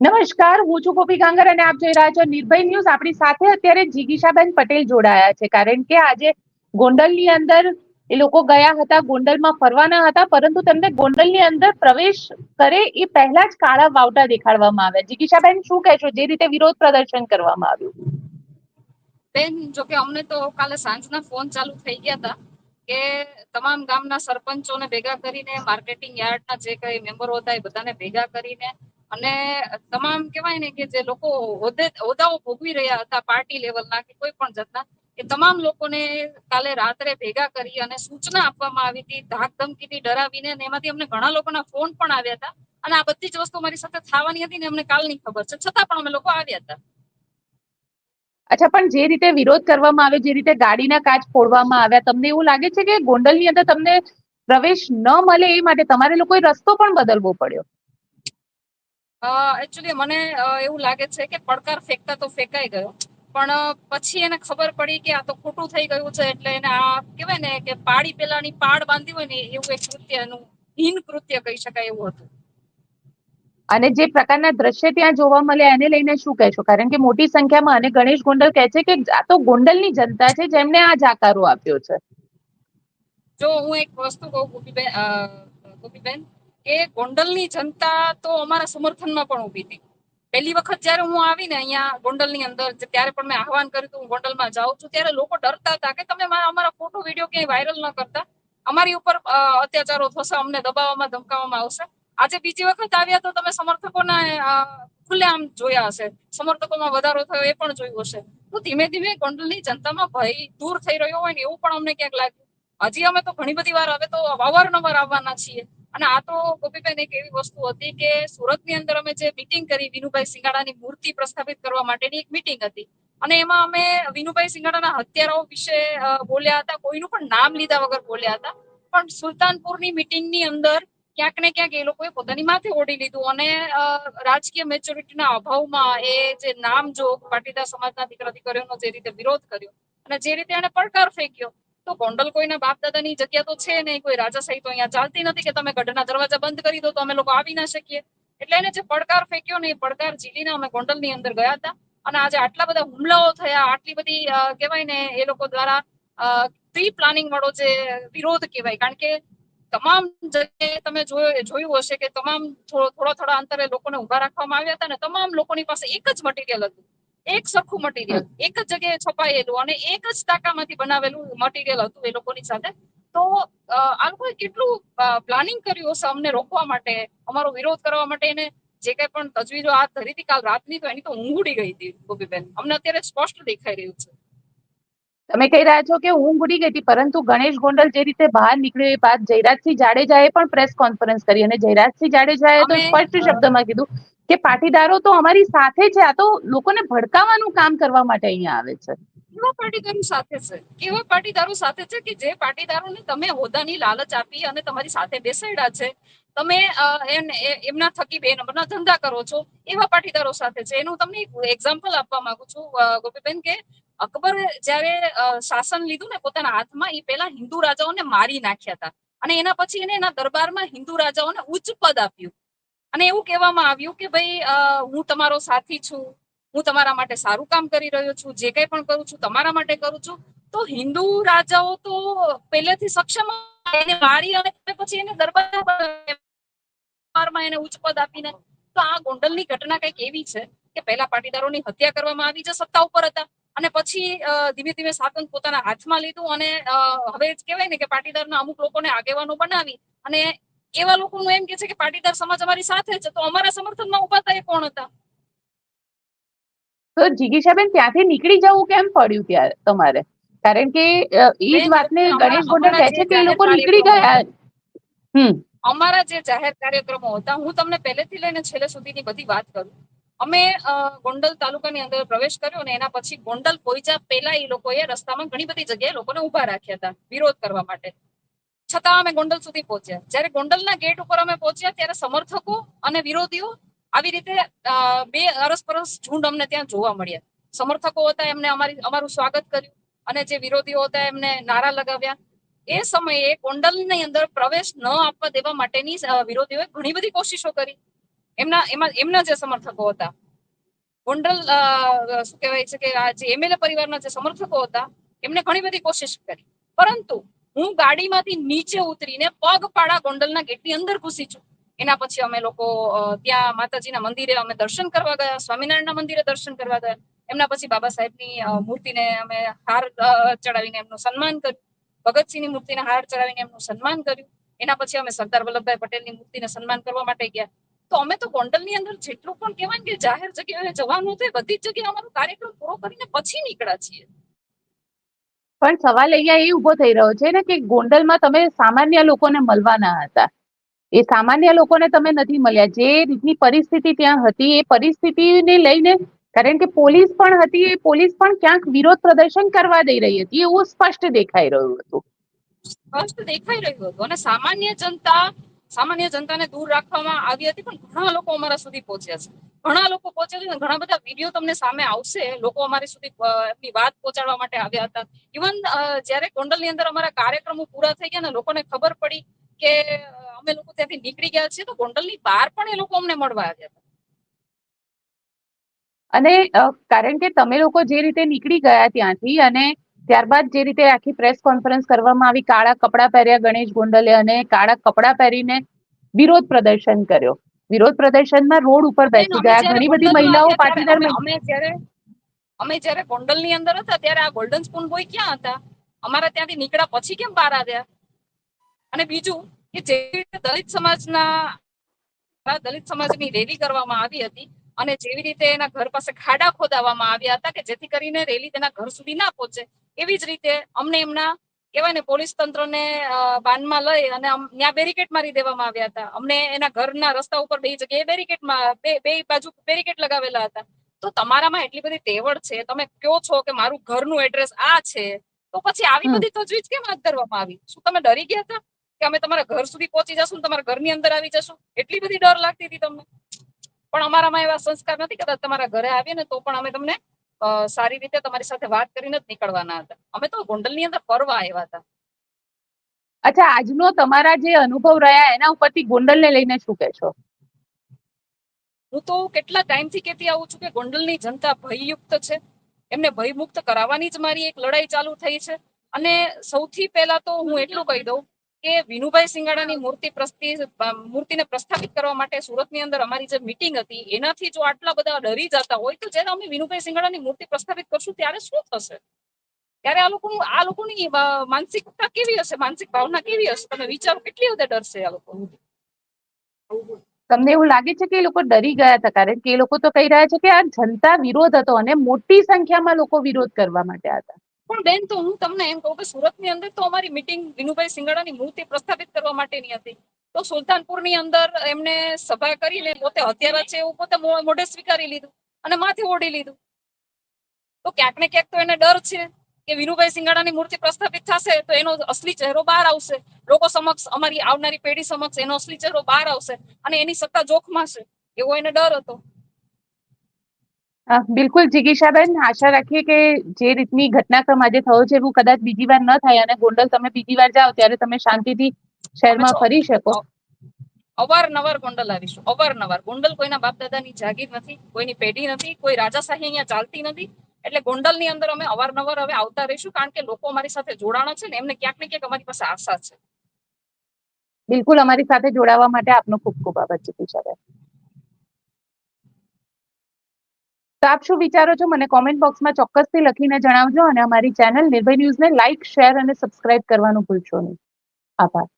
નમસ્કાર, હું છું ગોપી ગાંગર અને આપ જોઈ રહ્યા છો નિર્ભય ન્યૂઝ. આપણી સાથે અત્યારે જીગીશાબેન પટેલ જોડાયા છે, કારણ કે આજે ગોંડલની અંદર એ લોકો ગયા હતા, ગોંડલમાં ફરવાના હતા, પરંતુ તેમને ગોંડલની અંદર પ્રવેશ કરે એ પહેલા જ કાળા વાવટા દેખાડવામાં આવ્યા. જીગીશાબેન, શું કહેશો જે રીતે વિરોધ પ્રદર્શન કરવામાં આવ્યું? બેન, જો કે અમને તો કાલે સાંજના ફોન ચાલુ થઈ ગયા હતા કે તમામ ગામના સરપંચોને ભેગા કરીને, માર્કેટિંગ યાર્ડના જે કઈ મેમ્બરો હતા એ બધાને ભેગા કરીને, અને તમામ કહેવાય ને કે જે લોકો હોદ્દાઓ ભોગવી રહ્યા હતા પાર્ટી લેવલના કે કોઈ પણ જાતના, એ તમામ લોકોને કાલે રાત્રે ભેગા કરી અને સૂચના આપવામાં આવી હતી, ધાક ધમકીથી ડરાવીને. અને એમાંથી અમને ઘણા લોકોના ફોન પણ આવ્યા હતા. અને આ બધી જ વસ્તુ મારી સાથે થવાની હતી ને અમને કાલની ખબર છે, છતાં પણ અમે લોકો આવ્યા હતા. અચ્છા, પણ જે રીતે વિરોધ કરવામાં આવ્યો, જે રીતે ગાડીના કાચ ફોડવામાં આવ્યા, તમને એવું લાગે છે કે ગોંડલની અંદર તમને પ્રવેશ ન મળે એ માટે તમારે લોકોએ રસ્તો પણ બદલવો પડ્યો? એકચ્યુઅલી મને એવું લાગે છે કે પડકાર ફેંકતા તો ફેંકાઈ ગયો, પણ પછી એને ખબર પડી કે આ તો ખોટું થઈ ગયું છે, એટલે એને આ કહેવાય ને કે પાડી પેલાની પાડ બાંધી હોય ને એવું એક કૃત્યનું હીન કૃત્ય કહી શકાય એવું હતું. અને જે પ્રકારના દ્રશ્ય ત્યાં જોવા મળ્યા એને લઈને શું કહેશો? કારણ કે મોટી સંખ્યામાં, અને ગણેશ ગોંડલ કહે છે કે આ તો ગોંડલની જનતા છે જેમને આ જાકારો આપ્યો છે. જો હું એક વસ્તુ કહું ગોપીબેન, કે ગોંડલની જનતા તો અમારા સમર્થનમાં પણ ઉભી હતી. પહેલી વખત જયારે હું આવીને અહીંયા ગોંડલની અંદર, ત્યારે પણ મેં આહવાન કર્યું હતું હું ગોંડલમાં જાઉં છું, ત્યારે લોકો ડરતા હતા કે તમે અમારા ફોટો વિડીયો ક્યાંય વાયરલ ન કરતા, અમારી ઉપર અત્યાચારો થશે, અમને દબાવવામાં ધમકાવવામાં આવશે. આજે બીજી વખત આવ્યા તો તમે સમર્થકોના ખુલ્લેઆમ જોયા હશે, સમર્થકોમાં વધારો થયો એ પણ જોયું હશે. તો ધીમે ધીમે ગોંડલની જનતામાં ભય દૂર થઈ રહ્યો હોય ને એવું પણ અમને ક્યાંક લાગ્યું. હજી અમે તો ઘણી બધી વાર હવે તો અવારનવાર આવવાના છીએ. અને આ તો ગોપીબેન એક એવી વસ્તુ હતી કે સુરતની અંદર અમે જે મિટિંગ કરી, વિનુભાઈ સિંગાડાની મૂર્તિ પ્રસ્થાપિત કરવા માટેની એક મિટિંગ હતી, અને એમાં અમે વિનુભાઈ સિંગાડાના હત્યારાઓ વિશે બોલ્યા હતા, કોઈનું પણ નામ લીધા વગર બોલ્યા હતા. પણ સુલતાનપુરની મિટિંગની અંદર ક્યાંક ને ક્યાંક એ લોકોએ પોતાની માથે ઓઢી લીધું, અને રાજકીય મેચ્યોરિટીના અભાવમાં એ જે નામ જો પાટીદાર સમાજના દીકરા દીકરીઓનો જે રીતે વિરોધ કર્યો અને જે રીતે એને પડકાર ફેંક્યો, તો ગોંડલ કોઈના બાપ દાદાની જગ્યા તો છે નહીં, કોઈ રાજાશાહી તો અહીંયા ચાલતી નથી કે તમે ગઢના દરવાજા બંધ કરી દો તો અમે લોકો આવી ના શકીએ. એટલે એને જે પડકાર ફેંક્યો ને એ પડકાર ઝીલીને અમે ગોંડલની અંદર ગયા હતા. અને આજે આટલા બધા હુમલાઓ થયા, આટલી બધી કહેવાય ને એ લોકો દ્વારા પ્રી પ્લાનિંગ વાળો જે વિરોધ કહેવાય, કારણ કે તમામ જગ્યાએ તમે જોયું હશે કે તમામ થોડા અંતરે લોકોને ઉભા રાખવામાં આવ્યા હતા, ને તમામ લોકોની પાસે એક જ મટીરિયલ હતું, એક સરખું મટીરિયલ, એક જ જગ્યાએ છપાયેલું અને એક જ ટાંકામાંથી બનાવેલું મટીરિયલ હતું એ લોકોની સાથે. તો આ લોકોએ કેટલું પ્લાનિંગ કર્યું હશે અમને રોકવા માટે, અમારો વિરોધ કરવા માટે. એને જે કઈ પણ તજવીજો હાથ ધરી હતી કાલ રાતની, તો એની તો ઊંઘ ઉડી ગઈ હતી ગોપીબેન. અમને અત્યારે સ્પષ્ટ દેખાઈ રહ્યું છે. તમે કહી રહ્યા છો કે ઊંઘ ઉડી ગઈ હતી, પરંતુ ગણેશ ગોંડલ જે રીતે બહાર નીકળ્યો એ બાદ જયરાજસિંહ જાડેજાએ પણ પ્રેસ કોન્ફરન્સ કરી, અને જયરાજસિંહ જાડેજાએ તો અમે સ્પષ્ટ શબ્દમાં કીધું કે પાટીદારો તો અમારી સાથે છે, આ તો લોકોને ભડકાવવાનું કામ કરવા માટે અહીંયા આવે છે. કેવા પાટીદારો સાથે છે? કેવા પાટીદારો સાથે છે કે જે પાટીદારોને તમે હોદ્દાની લાલચ આપી અને તમારી સાથે બેસાડ્યા છે, તમે એમના થકી બે નંબરના ધંધા કરો છો, એવા પાટીદારો સાથે છે. એનું તમને એક્ઝામ્પલ આપવા માંગુ છું ગોપીબેન, કે અકબર જયારે શાસન લીધું ને પોતાના હાથમાં, એ પહેલા હિન્દુ રાજાઓને મારી નાખ્યા હતા, અને એના પછી એને એના દરબારમાં હિન્દુ રાજાઓને ઉચ્ચ પદ આપ્યું, અને એવું કહેવામાં આવ્યું કે ભાઈ હું તમારો સાથી છું, હું તમારા માટે સારું કામ કરી રહ્યો છું, જે કઈ પણ કરું છું તમારા માટે કરું છું. તો હિન્દુ રાજાઓ તો પહેલેથી સક્ષમ એને મારી, અને પછી એને દરબારમાં એને ઉચ્ચ પદ આપીને. તો આ ગોંડલની ઘટના કઈક એવી છે કે પહેલા પાટીદારોની હત્યા કરવામાં આવી, જે સત્તા ઉપર હતા, અને પછી ધીમે ધીમે શાસન પોતાના હાથમાં લીધું, અને હવે કહેવાય ને કે પાટીદારના અમુક લોકોને આગેવાનો બનાવી, અને એવા લોકોનું એમ કે છે કે પાટીદાર સમાજ અમારી સાથે છે, તો અમારા સમર્થનમાં ઉભા થાય કોણ હતા? તો જીગીશાબેન, ત્યાંથી નીકળી જવું કેમ પડ્યું ત્યાં તમારે? કારણ કે એ જ બેન, વાતને ગણેશ ગોંડલ અમારા કહે જે છે કે એ જાહેર લોકો નીકળી કાર્યક્રમો ગયા. હતા, હમ અમારા જે જાહેર કાર્યક્રમો હતા, હું તમને પહેલેથી લઈને છેલ્લે સુધીની બધી વાત કરું. અમે ગોંડલ તાલુકાની અંદર પ્રવેશ કર્યો, ને એના પછી ગોંડલ પહોંચ્યા પહેલા એ લોકોએ રસ્તામાં ઘણી બધી જગ્યાએ લોકોને ઉભા રાખ્યા હતા વિરોધ કરવા માટે. છતાં અમે ગોંડલ સુધી પહોંચ્યા. જયારે ગોંડલના ગેટ ઉપર અમે પહોંચ્યા, ત્યારે સમર્થકો અને વિરોધીઓ આવી રીતે બે અરસપરસ ઝુંડ અમને ત્યાં જોવા મળ્યા. સમર્થકો હતા એમને અમારું સ્વાગત કર્યું, અને જે વિરોધીઓ હતા એમને નારા લગાવ્યા. એ સમયે ગોંડલની અંદર પ્રવેશ ન આપવા દેવા માટેની વિરોધીઓએ ઘણી બધી કોશિશો કરી. એમના જે સમર્થકો હતા, ગોંડલ શું કહેવાય છે કે આ જે એમએલએ પરિવારના જે સમર્થકો હતા એમને ઘણી બધી કોશિશ કરી, પરંતુ હું ગાડીમાંથી નીચે ઉતરીને પગપાળા ગોંડલના ગેટની અંદર ઘૂસી છું. એના પછી અમે લોકો ત્યાં માતાજીના મંદિરે અમે દર્શન કરવા ગયા, સ્વામિનારાયણના મંદિરે દર્શન કરવા ગયા. એમના પછી બાબા સાહેબની મૂર્તિને અમે હાર ચડાવીને એમનું સન્માન કર્યું, ભગતસિંહની મૂર્તિને હાર ચડાવીને એમનું સન્માન કર્યું. એના પછી અમે સરદાર વલ્લભભાઈ પટેલની મૂર્તિને સન્માન કરવા માટે ગયા. તો અમે તો ગોંડલની અંદર જેટલું પણ કહેવાય કે જાહેર જગ્યાએ જવાનું હતું બધી જ જગ્યાએ અમારો કાર્યક્રમ પૂરો કરીને પછી નીકળ્યા છીએ. પણ સવાલ અહીંયા એ ઉભો થઈ રહ્યો છે ને કે ગોંડલમાં તમે સામાન્ય લોકોને મળવાના હતા, એ સામાન્ય લોકોને તમે નથી મળ્યા. જે રીતની પરિસ્થિતિ ત્યાં હતી એ પરિસ્થિતિને લઈને, કારણ કે પોલીસ પણ હતી, એ પોલીસ પણ ક્યાંક વિરોધ પ્રદર્શન કરવા દઈ રહી હતી એવું સ્પષ્ટ દેખાઈ રહ્યું હતું. સ્પષ્ટ દેખાઈ રહ્યું હતું અને સામાન્ય જનતાને દૂર રાખવામાં આવી હતી, પણ ઘણા લોકો અમારા સુધી પહોંચ્યા છે. ઘણા બધા વિડીયો તમને સામે આવશે. લોકો અમારી સુધી એમની વાત પહોંચાડવા માટે આવ્યા હતા. ઇવન જયારે ગોંડલની અંદર અમારા કાર્યક્રમો પૂરા થઈ ગયા ને લોકોને ખબર પડી કે અમે લોકો ત્યાંથી નીકળી ગયા છીએ, તો ગોંડલની બહાર પણ એ લોકો અમને મળવા આવ્યા હતા. અને કારણ કે તમે લોકો જે રીતે નીકળી ગયા ત્યાંથી અને ત્યારબાદ જે રીતે આખી પ્રેસ કોન્ફરન્સ કરવામાં આવી, કાળા કપડાં પહેર્યા ગણેશ ગોંડલે અને કાળા કપડાં પહેરીને વિરોધ પ્રદર્શન કર્યો. વિરોધ પ્રદર્શનમાં રોડ ઉપર બેસી અમે ગયા, જયારે ઘણી બધી ગોંડલમાં મહિલાઓ, આવ્યા ત્યારે પાટીદાર અમે જયારે ગોંડલની અંદર હતા ત્યારે આ ગોલ્ડન સ્પૂન બોય ક્યાં હતા? અમારા ત્યાંથી નીકળ્યા પછી કેમ બહાર આવ્યા? અને બીજું કે જે રીતે દલિત સમાજની રેલી કરવામાં આવી હતી અને જેવી રીતે એના ઘર પાસે ખાડા ખોદાવવામાં આવ્યા હતા કે જેથી કરીને રેલી તેના ઘર સુધી ના પહોંચે, એવી જ રીતે અમને એમના કહેવાય ને પોલીસ તંત્રને બાનમાં લઈ અને ત્યાં બેરિકેડ મારી દેવામાં આવ્યા હતા. અમને એના ઘરના રસ્તા ઉપર બે જગ્યાએ બે બાજુ બેરિકેડ લગાવેલા હતા. તો તમારામાં એટલી બધી તેવડ છે, તમે કહો છો કે મારું ઘરનું એડ્રેસ આ છે, તો પછી આવી બધી તજવીજ કેમ હાથ ધરવામાં આવી? શું તમે ડરી ગયા હતા કે અમે તમારા ઘર સુધી પહોંચી જશું, તમારા ઘરની અંદર આવી જશું? એટલી બધી ડર લાગતી હતી તમને? પણ અમારામાં એવા સંસ્કાર નથી. કદાચ તમારા ઘરે આવીએ ને તો પણ અમે તમને સારી રીતે તમારી સાથે વાત કરીને જ નીકળવાના હતા. અમે તો ગોંડલની અંદર ફરવા આવ્યા હતા. અચ્છા, આજનો તમારા જે અનુભવ રહ્યા એના ઉપરથી ગોંડલને લઈને શું કહેશો? હું તો કેટલા ટાઈમથી કહેતી આવું છું કે ગોંડલની જનતા ભયયુક્ત છે. એમને ભયમુક્ત કરાવવાની જ મારી એક લડાઈ ચાલુ થઈ છે. અને સૌથી પહેલા તો હું એટલું કહી દઉં કે વિનુભાઈ સિંગાડાની મૂર્તિને પ્રસ્થાપિત કરવા માટે સુરતની અંદર અમારી જે મીટિંગ હતી એનાથી જો આટલા બધા ડરી જતા હોય તો જ્યારે અમે વિનુભાઈ સિંગાડાની મૂર્તિ પ્રસ્થાપિત કરશું ત્યારે શું થશે? ત્યારે આ લોકોની માનસિકતા કેવી હશે, માનસિક ભાવના કેવી હશે? તમે વિચારો કેટલી હદે ડરશે આ લોકો. તમને એવું લાગે છે કે એ લોકો ડરી ગયા હતા? કારણ કે એ લોકો તો કહી રહ્યા છે કે આ જનતા વિરોધ હતો અને મોટી સંખ્યામાં લોકો વિરોધ કરવા માટે હતા. પણ બેન, તો હું તમને એમ કહું કે સુરતની અંદર તો અમારી મીટિંગ વિનુભાઈ સિંગાડાની મૂર્તિ પ્રસ્થાપિત કરવા માટેની હતી. તો સુલતાનપુરની અંદર એમને સભા કરીને પોતે હત્યારા છે એવું પોતે મોઢે સ્વીકારી લીધું અને માથે ઓઢી લીધું. તો ક્યાંક ને ક્યાંક તો એને ડર છે કે વિનુભાઈ સિંગાડાની મૂર્તિ પ્રસ્થાપિત થશે તો એનો અસલી ચહેરો બહાર આવશે, લોકો સમક્ષ, અમારી આવનારી પેઢી સમક્ષ એનો અસલી ચહેરો બહાર આવશે અને એની સત્તા જોખમાશે, એવો એને ડર હતો. બિલકુલ જિગીશાબેન, આશા રાખીએ કે જે રીતની ઘટનાક્રમ આજે થયો છે એવું કદાચ બીજી વાર ન થાય અને ગોંડલ તમે બીજી વાર જાઓ ત્યારે તમે શાંતિથી અમે શહેરમાં ફરી શકો. અવારનવાર ગોંડલ આવીશું, અવારનવાર. ગોંડલ કોઈના બાપ દાદાની જાગીર નથી, કોઈની પેઢી નથી, કોઈ રાજાશાહી અહીંયા ચાલતી નથી. એટલે ગોંડલની અંદર અમે અવારનવાર હવે આવતા રહીશું, કારણ કે લોકો અમારી સાથે જોડાણા છે ને એમને ક્યાંક ને ક્યાંક અમારી પાસે આશા છે. બિલકુલ, અમારી સાથે જોડાવા માટે આપનો ખૂબ ખૂબ આભાર જિગીશાબેન. તો આપ શું વિચારો છો મને કોમેન્ટ બોક્સમાં ચોક્કસથી લખીને જણાવજો અને અમારી ચેનલ નિર્ભય ન્યૂઝને લાઇક, શેર અને સબસ્ક્રાઇબ કરવાનું ભૂલશો નહીં. આભાર.